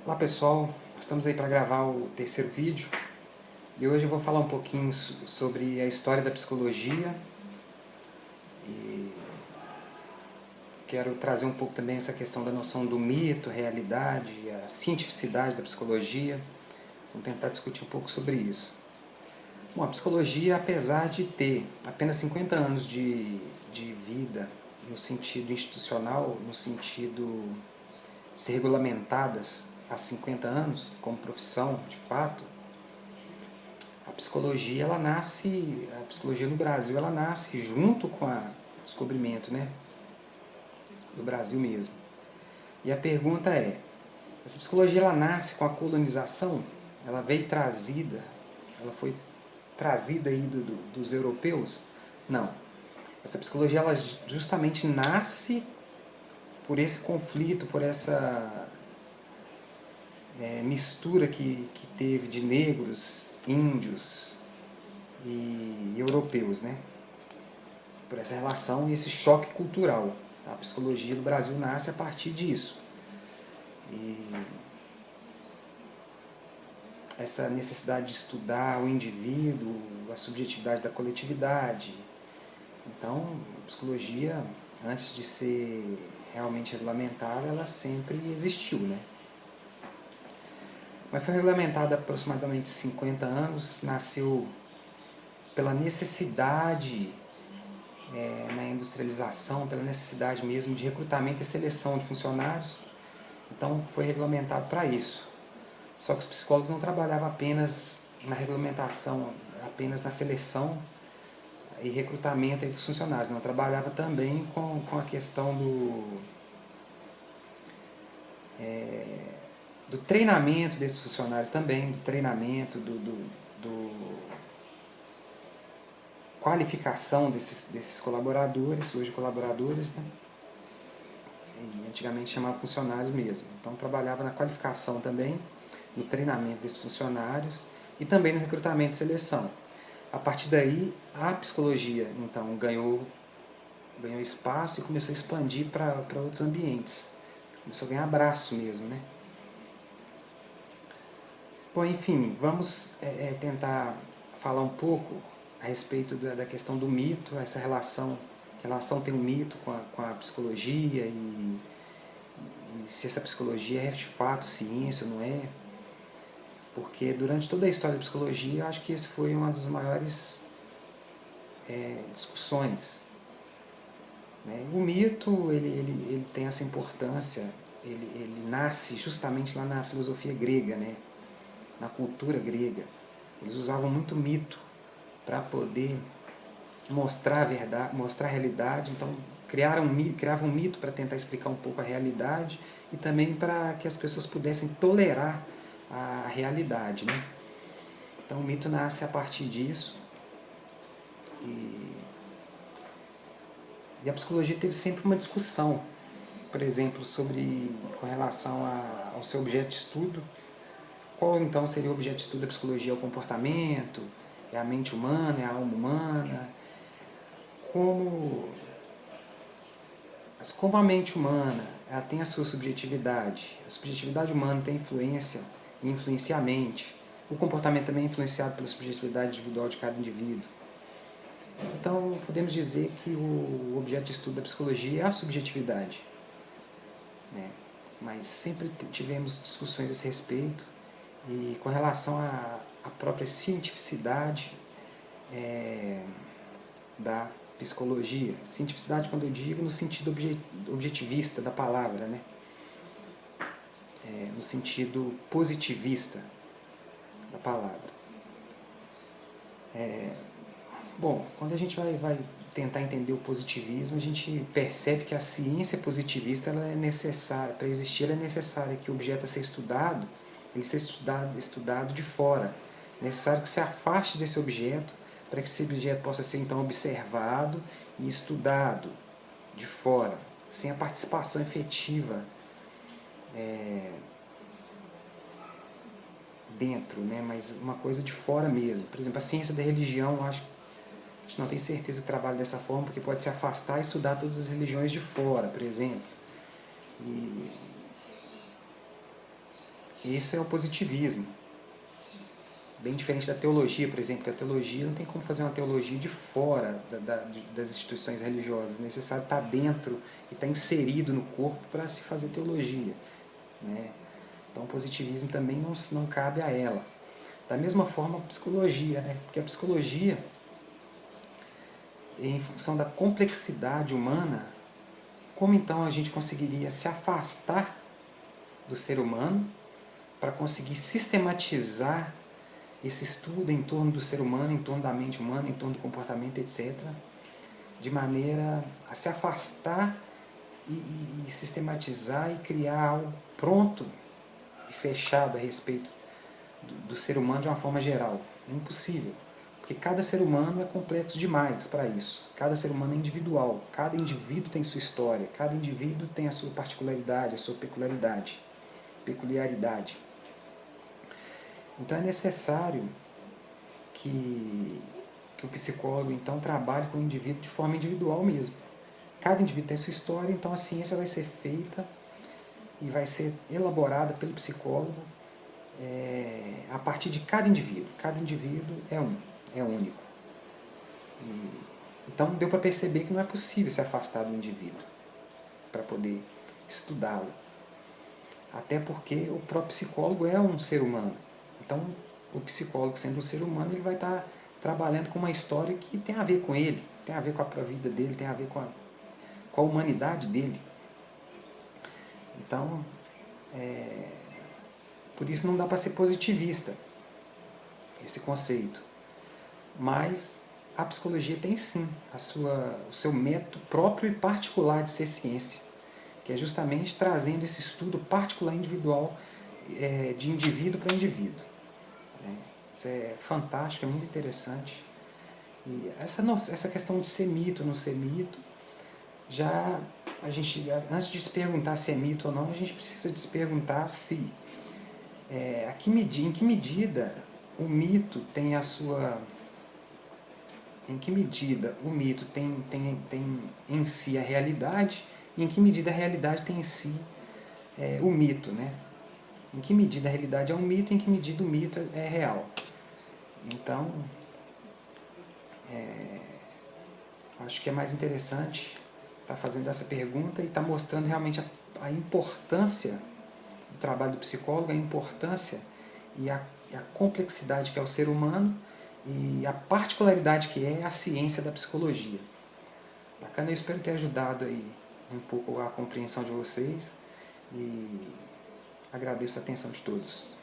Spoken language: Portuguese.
Olá pessoal, estamos aí para gravar o terceiro vídeo e hoje eu vou falar um pouquinho sobre a história da psicologia e quero trazer um pouco também essa questão da noção do mito, realidade, a cientificidade da psicologia. Vamos tentar discutir um pouco sobre isso. Bom, a psicologia, apesar de ter apenas 50 anos de vida no sentido institucional, no sentido de ser regulamentadas há 50 anos como profissão, de fato, a psicologia no Brasil ela nasce junto com o descobrimento, né, do Brasil mesmo. E a pergunta é, essa psicologia ela nasce com a colonização? Ela veio trazida, ela foi trazida aí dos europeus? Não. Essa psicologia ela justamente nasce por esse conflito, por essa mistura que teve de negros, índios e europeus, né? Por essa relação e esse choque cultural. A psicologia do Brasil nasce a partir disso. E essa necessidade de estudar o indivíduo, a subjetividade da coletividade. Então, a psicologia, antes de ser realmente regulamentada, ela sempre existiu, né? Mas foi regulamentada há aproximadamente 50 anos, nasceu pela necessidade na industrialização, pela necessidade mesmo de recrutamento e seleção de funcionários. Então foi regulamentado para isso. Só que os psicólogos não trabalhavam apenas na regulamentação, apenas na seleção e recrutamento dos funcionários, não trabalhava também com a questão do treinamento desses funcionários também, do treinamento, do qualificação desses colaboradores, hoje colaboradores, né? E antigamente chamava funcionários mesmo. Então trabalhava na qualificação também, no treinamento desses funcionários e também no recrutamento e seleção. A partir daí, a psicologia então ganhou espaço e começou a expandir para outros ambientes. Começou a ganhar abraço mesmo, né? Bom, enfim, vamos tentar falar um pouco a respeito da questão do mito, essa relação, que relação tem o mito com a psicologia e se essa psicologia é de fato ciência ou não é. Porque durante toda a história da psicologia, eu acho que esse foi uma das maiores discussões. Né? O mito ele tem essa importância, ele nasce justamente lá na filosofia grega, né? Na cultura grega. Eles usavam muito mito para poder mostrar a verdade, mostrar a realidade. Então criavam um mito para tentar explicar um pouco a realidade e também para que as pessoas pudessem tolerar a realidade, né? Então o mito nasce a partir disso e a psicologia teve sempre uma discussão, por exemplo, com relação ao seu objeto de estudo. Qual então seria o objeto de estudo da psicologia? É o comportamento? É a mente humana? É a alma humana? Como a mente humana ela tem a sua subjetividade, a subjetividade humana tem influência e influencia a mente. O comportamento também é influenciado pela subjetividade individual de cada indivíduo. Então, podemos dizer que o objeto de estudo da psicologia é a subjetividade. Né? Mas sempre tivemos discussões a esse respeito e com relação à própria cientificidade da psicologia. Cientificidade, quando eu digo, no sentido objetivista da palavra, né? No sentido positivista da palavra. Bom, quando a gente vai tentar entender o positivismo, a gente percebe que a ciência positivista ela é necessária, para existir ela é necessária que o objeto a ser estudado, ele seja estudado de fora. É necessário que se afaste desse objeto para que esse objeto possa ser então observado e estudado de fora, sem a participação efetiva dentro, né? Mas uma coisa de fora mesmo. Por exemplo, a ciência da religião, a gente não tem certeza que trabalha dessa forma, porque pode se afastar e estudar todas as religiões de fora, por exemplo. E isso é o positivismo. Bem diferente da teologia, por exemplo, que a teologia não tem como fazer uma teologia de fora das instituições religiosas. É necessário estar dentro e estar inserido no corpo para se fazer teologia, né? Então o positivismo também não cabe a ela. Da mesma forma a psicologia, né? Porque a psicologia, em função da complexidade humana, como então a gente conseguiria se afastar do ser humano para conseguir sistematizar esse estudo em torno do ser humano, em torno da mente humana, em torno do comportamento, etc., de maneira a se afastar e sistematizar e criar algo pronto e fechado a respeito do ser humano de uma forma geral. É impossível, porque cada ser humano é complexo demais para isso. Cada ser humano é individual, cada indivíduo tem sua história, cada indivíduo tem a sua particularidade, a sua peculiaridade. Então é necessário que o psicólogo então trabalhe com o indivíduo de forma individual mesmo. Cada indivíduo tem sua história, então a ciência vai ser feita e vai ser elaborada pelo psicólogo a partir de cada indivíduo. Cada indivíduo é único. Então deu para perceber que não é possível se afastar do indivíduo para poder estudá-lo. Até porque o próprio psicólogo é um ser humano. Então o psicólogo, sendo um ser humano, ele vai estar trabalhando com uma história que tem a ver com ele, tem a ver com a vida dele, tem a ver com a humanidade dele. Então, por isso não dá para ser positivista esse conceito. Mas a psicologia tem sim o seu método próprio e particular de ser ciência, que é justamente trazendo esse estudo particular individual, de indivíduo para indivíduo. Isso é fantástico, é muito interessante. E essa questão de ser mito ou não ser mito, já a gente, antes de se perguntar se é mito ou não, a gente precisa de se perguntar se em que medida o mito tem a sua... Em que medida o mito tem em si a realidade e em que medida a realidade tem em si o mito, né? Em que medida a realidade é um mito e em que medida o mito é real. Então, acho que é mais interessante estar fazendo essa pergunta e estar mostrando realmente a importância do trabalho do psicólogo, a importância e a complexidade que é o ser humano e a particularidade que é a ciência da psicologia. Bacana, eu espero ter ajudado aí um pouco a compreensão de vocês e agradeço a atenção de todos.